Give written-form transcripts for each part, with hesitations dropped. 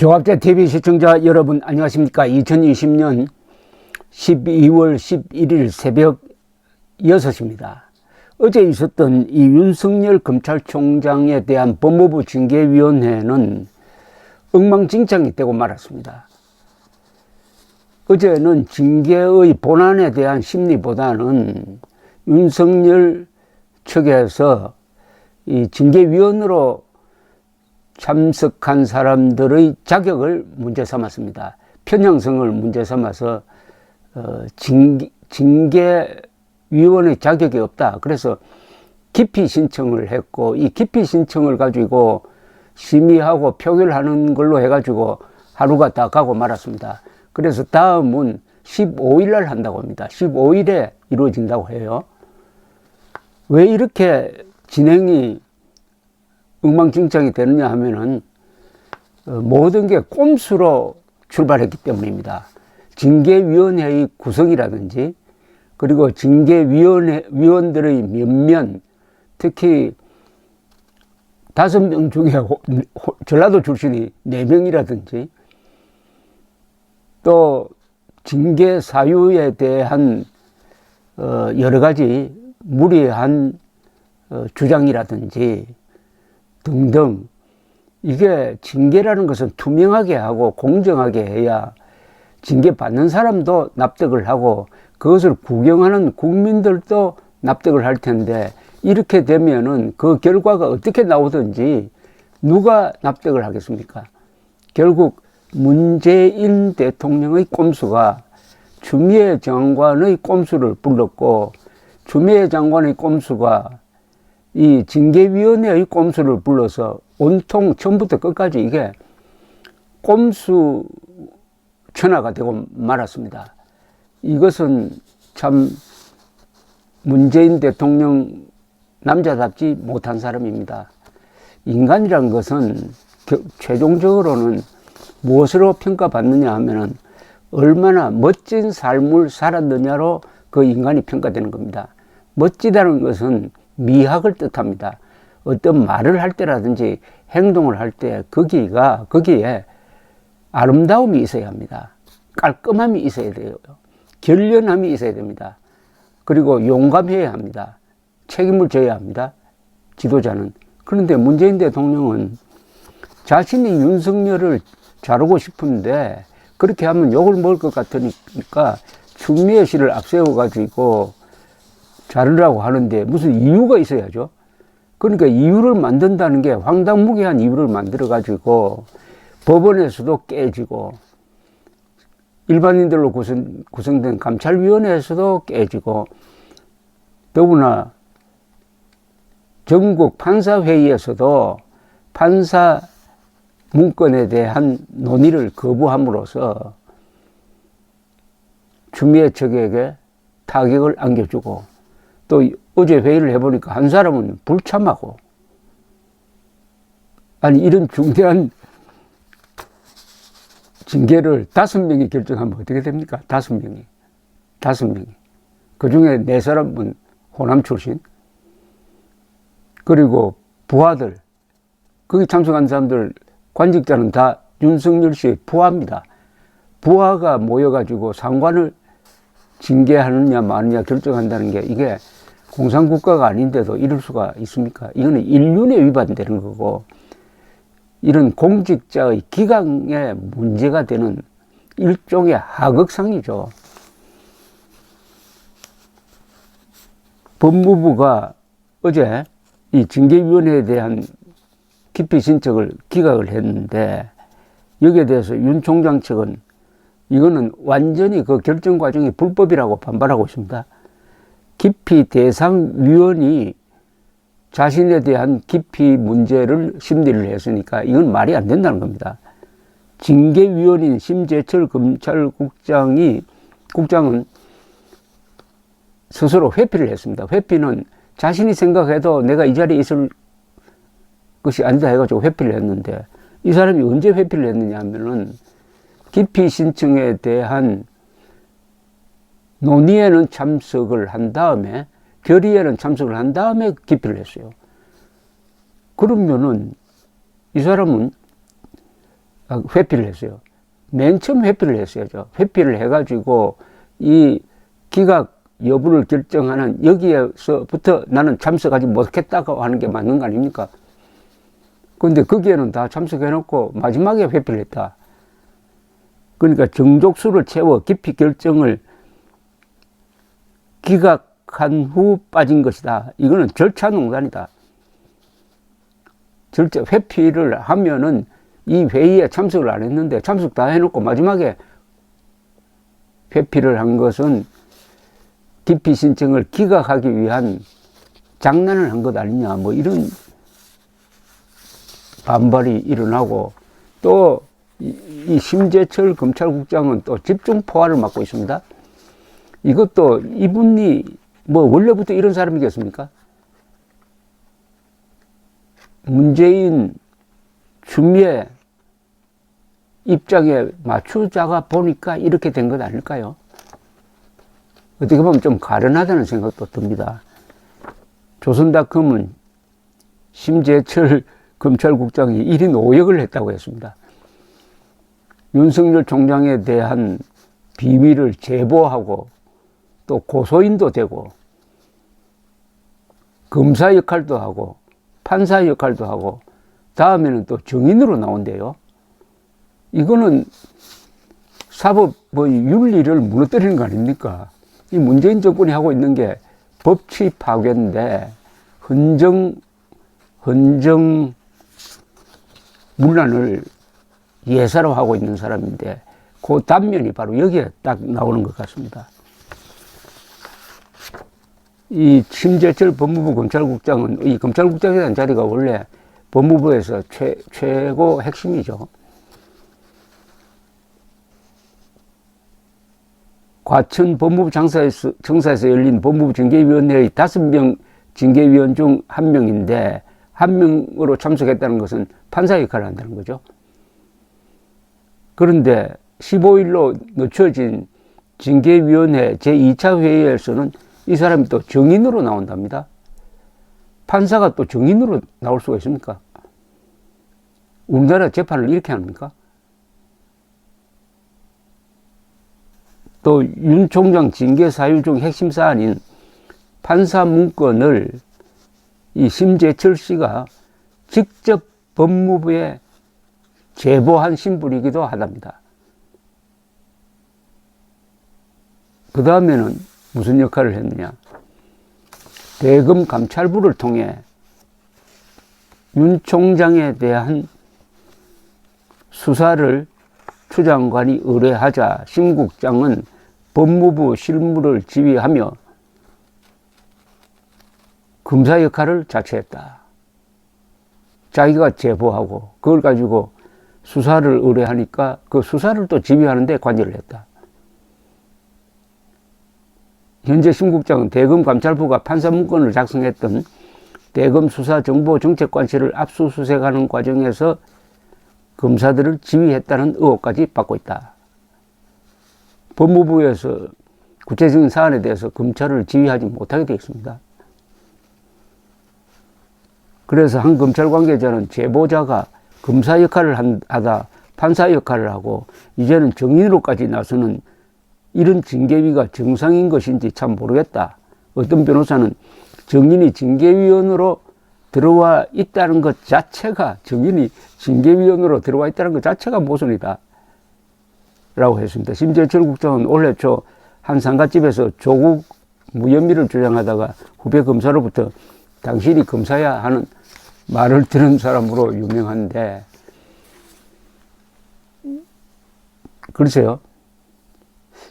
조갑제 TV 시청자 여러분 안녕하십니까. 2020년 12월 11일 새벽 6시입니다. 어제 있었던 이 윤석열 검찰총장에 대한 법무부 징계위원회는 엉망진창이 되고 말았습니다. 어제는 징계의 본안에 대한 심리보다는 윤석열 측에서 이 징계위원으로 참석한 사람들의 자격을 문제 삼았습니다. 편향성을 문제 삼아서 징계위원의 자격이 없다. 그래서 기피 신청을 했고, 이 기피 신청을 가지고 심의하고 표결하는 걸로 해가지고 하루가 다 가고 말았습니다. 그래서 다음은 15일 날 한다고 합니다. 15일에 이루어진다고 해요. 왜 이렇게 진행이 엉망진창이 되느냐 하면은 모든 게 꼼수로 출발했기 때문입니다. 징계위원회의 구성이라든지 그리고 징계위원들의 면면, 특히 5명 중에 전라도 출신이 4명이라든지 또 징계 사유에 대한 여러 가지 무리한 주장이라든지 등등, 이게 징계라는 것은 투명하게 하고 공정하게 해야 징계받는 사람도 납득을 하고 그것을 구경하는 국민들도 납득을 할 텐데, 이렇게 되면은 그 결과가 어떻게 나오든지 누가 납득을 하겠습니까? 결국 문재인 대통령의 꼼수가 추미애 장관의 꼼수를 불렀고, 추미애 장관의 꼼수가 이 징계위원회의 꼼수를 불러서 온통 처음부터 끝까지 이게 꼼수 천하가 되고 말았습니다. 이것은 참 문재인 대통령 남자답지 못한 사람입니다. 인간이란 것은 최종적으로는 무엇으로 평가받느냐 하면은 얼마나 멋진 삶을 살았느냐로 그 인간이 평가되는 겁니다. 멋지다는 것은 미학을 뜻합니다. 어떤 말을 할 때라든지 행동을 할 때 거기에 아름다움이 있어야 합니다. 깔끔함이 있어야 돼요. 결연함이 있어야 됩니다. 그리고 용감해야 합니다. 책임을 져야 합니다. 지도자는. 그런데 문재인 대통령은 자신이 윤석열을 자르고 싶은데 그렇게 하면 욕을 먹을 것 같으니까 추미애 씨를 앞세워가지고 자르라고 하는데 무슨 이유가 있어야죠. 그러니까 이유를 만든다는 게 황당무계한 이유를 만들어가지고 법원에서도 깨지고 일반인들로 구성된 감찰위원회에서도 깨지고 더구나 전국 판사회의에서도 판사 문건에 대한 논의를 거부함으로써 추미애 측에게 타격을 안겨주고, 또 어제 회의를 해보니까 한 사람은 불참하고, 아니 이런 중대한 징계를 5명이 결정하면 어떻게 됩니까? 5명이. 그 중에 4사람은 호남 출신, 그리고 부하들, 거기 참석한 사람들 관직자는 다 윤석열 씨의 부하입니다. 부하가 모여가지고 상관을 징계하느냐 마느냐 결정한다는 게 이게 공산국가가 아닌데도 이럴 수가 있습니까? 이거는 인륜에 위반되는 거고, 이런 공직자의 기강에 문제가 되는 일종의 하극상이죠. 법무부가 어제 이 징계위원회에 대한 기피 신청을 기각을 했는데, 여기에 대해서 윤 총장 측은 이거는 완전히 그 결정 과정이 불법이라고 반발하고 있습니다. 기피 대상 위원이 자신에 대한 기피 문제를 심리를 했으니까 이건 말이 안 된다는 겁니다. 징계위원인 심재철 검찰국장은 스스로 회피를 했습니다. 회피는 자신이 생각해도 내가 이 자리에 있을 것이 아니다 해가지고 회피를 했는데, 이 사람이 언제 회피를 했느냐 하면은 기피 신청에 대한 논의에는 참석을 한 다음에, 결의에는 참석을 한 다음에 기피를 했어요. 그러면은 이 사람은 회피를 했어요. 맨 처음 회피를 했어야죠. 회피를 해가지고 이 기각 여부를 결정하는 여기에서부터 나는 참석하지 못했다고 하는 게 맞는 거 아닙니까? 근데 거기에는 다 참석해놓고 마지막에 회피를 했다. 그러니까 정족수를 채워 기피 결정을 기각한 후 빠진 것이다. 이거는 절차농단이다. 회피를 하면은 이 회의에 참석을 안 했는데 참석 다 해놓고 마지막에 회피를 한 것은 기피 신청을 기각하기 위한 장난을 한 것 아니냐, 뭐 이런 반발이 일어나고, 또 이 심재철 검찰국장은 또 집중 포화를 맞고 있습니다. 이것도 이분이 뭐 원래부터 이런 사람이겠습니까? 문재인 추미애 입장에 맞추자가 보니까 이렇게 된 것 아닐까요? 어떻게 보면 좀 가련하다는 생각도 듭니다. 조선닷컴은 심재철 검찰국장이 1인 5역을 했다고 했습니다. 윤석열 총장에 대한 비밀을 제보하고 또 고소인도 되고 검사 역할도 하고 판사 역할도 하고 다음에는 또 증인으로 나온대요. 이거는 사법 윤리를 무너뜨리는 거 아닙니까? 이 문재인 정권이 하고 있는 게 법치 파괴인데 헌정 문란을 예사로 하고 있는 사람인데 그 단면이 바로 여기에 딱 나오는 것 같습니다. 이 심재철 법무부 검찰국장은, 이 검찰국장이라는 자리가 원래 법무부에서 최고 핵심이죠. 과천 법무부 청사에서 열린 법무부 징계위원회의 5명 징계위원 중 1명인데 1명으로 참석했다는 것은 판사 역할을 한다는 거죠. 그런데 15일로 늦춰진 징계위원회 제2차 회의에서는 이 사람이 또 증인으로 나온답니다. 판사가 또 증인으로 나올 수가 있습니까? 우리나라 재판을 이렇게 합니까? 또 윤 총장 징계 사유 중 핵심 사안인 판사 문건을 이 심재철 씨가 직접 법무부에 제보한 신분이기도 하답니다. 그 다음에는 무슨 역할을 했느냐. 대검 감찰부를 통해 윤 총장에 대한 수사를 추 장관이 의뢰하자 심 국장은 법무부 실무를 지휘하며 검사 역할을 자처했다. 자기가 제보하고 그걸 가지고 수사를 의뢰하니까 그 수사를 또 지휘하는데 관여를 했다. 현재 심 국장은 대검 감찰부가 판사 문건을 작성했던 대검 수사정보정책관실을 압수수색하는 과정에서 검사들을 지휘했다는 의혹까지 받고 있다. 법무부에서 구체적인 사안에 대해서 검찰을 지휘하지 못하게 되어 있습니다. 그래서 한 검찰 관계자는 제보자가 검사 역할을 하다 판사 역할을 하고 이제는 증인으로까지 나서는 이런 징계위가 정상인 것인지 참 모르겠다. 어떤 변호사는 증인이 징계위원으로 들어와 있다는 것 자체가, 증인이 징계위원으로 들어와 있다는 것 자체가 모순이다 라고 했습니다. 심재철 국장은 원래 한 상가집에서 조국 무혐의를 주장하다가 후배 검사로부터 당신이 검사야 하는 말을 들은 사람으로 유명한데, 글쎄요.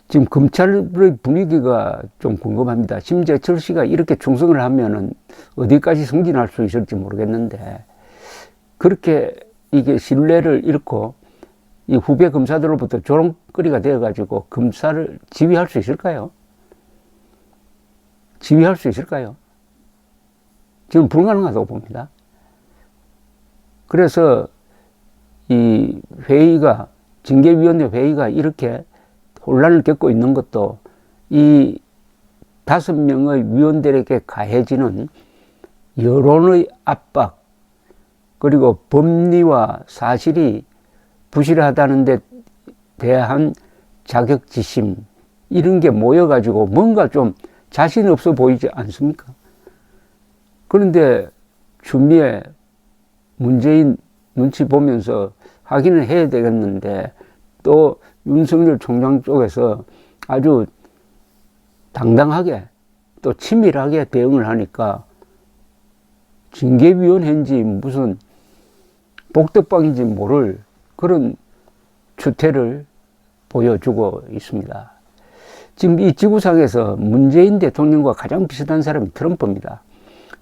지금 검찰의 분위기가 좀 궁금합니다. 심재철 씨가 이렇게 충성을 하면은 어디까지 승진할 수 있을지 모르겠는데, 그렇게 이게 신뢰를 잃고 이 후배 검사들로부터 조롱거리가 되어가지고 검사를 지휘할 수 있을까요? 지휘할 수 있을까요? 저는 불가능하다고 봅니다. 그래서 이 회의가, 징계위원회 회의가 이렇게 혼란을 겪고 있는 것도 이 5명의 위원들에게 가해지는 여론의 압박, 그리고 법리와 사실이 부실하다는 데 대한 자격지심 이런 게 모여가지고 뭔가 좀 자신 없어 보이지 않습니까? 그런데 추미애, 문재인 눈치 보면서 확인을 해야 되겠는데 또 윤석열 총장 쪽에서 아주 당당하게 또 치밀하게 대응을 하니까 징계위원회인지 무슨 복덕방인지 모를 그런 추태를 보여주고 있습니다. 지금 이 지구상에서 문재인 대통령과 가장 비슷한 사람이 트럼프입니다.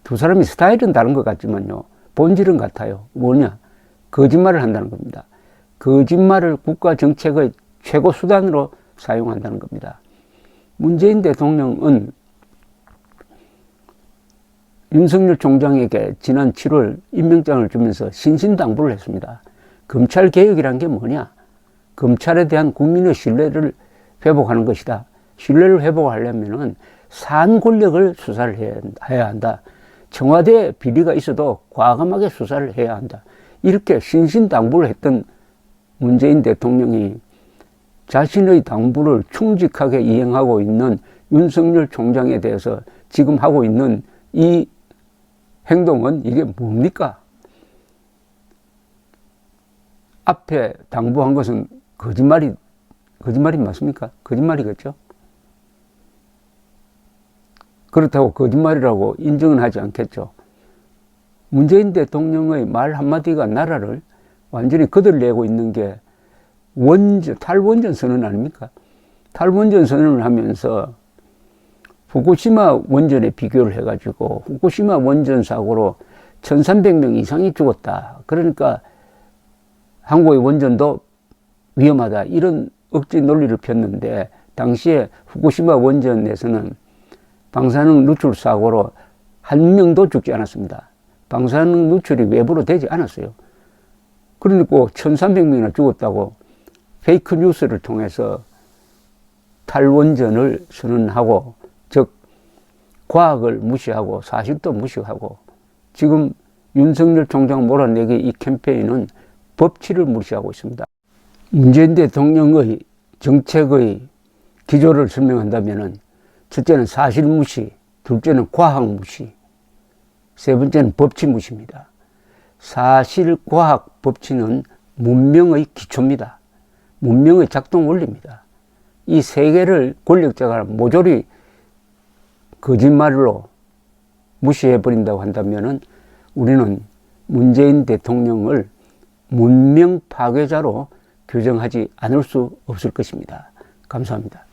두 사람이 스타일은 다른 것 같지만요, 본질은 같아요. 뭐냐? 거짓말을 한다는 겁니다. 거짓말을 국가 정책의 최고 수단으로 사용한다는 겁니다. 문재인 대통령은 윤석열 총장에게 지난 7월 임명장을 주면서 신신당부를 했습니다. 검찰개혁이란 게 뭐냐? 검찰에 대한 국민의 신뢰를 회복하는 것이다. 신뢰를 회복하려면 산 권력을 수사를 해야 한다. 청와대 비리가 있어도 과감하게 수사를 해야 한다. 이렇게 신신당부를 했던 문재인 대통령이 자신의 당부를 충직하게 이행하고 있는 윤석열 총장에 대해서 지금 하고 있는 이 행동은 이게 뭡니까? 앞에 당부한 것은 거짓말이 맞습니까? 거짓말이겠죠? 그렇다고 거짓말이라고 인정은 하지 않겠죠. 문재인 대통령의 말 한마디가 나라를 완전히 거들내고 있는 게 탈원전 선언 아닙니까? 탈원전 선언을 하면서 후쿠시마 원전에 비교를 해가지고 후쿠시마 원전 사고로 1300명 이상이 죽었다. 그러니까 한국의 원전도 위험하다. 이런 억지 논리를 폈는데 당시에 후쿠시마 원전에서는 방사능 누출 사고로 한 명도 죽지 않았습니다. 방사능 누출이 외부로 되지 않았어요. 그러니까 1300명이나 죽었다고 페이크 뉴스를 통해서 탈원전을 선언하고, 즉 과학을 무시하고 사실도 무시하고, 지금 윤석열 총장 몰아내기 이 캠페인은 법치를 무시하고 있습니다. 문재인 대통령의 정책의 기조를 설명한다면 첫째는 사실 무시, 둘째는 과학 무시, 세 번째는 법치 무시입니다. 사실, 과학, 법치는 문명의 기초입니다. 문명의 작동 원리입니다. 이 세 개를 권력자가 모조리 거짓말로 무시해버린다고 한다면 우리는 문재인 대통령을 문명 파괴자로 규정하지 않을 수 없을 것입니다. 감사합니다.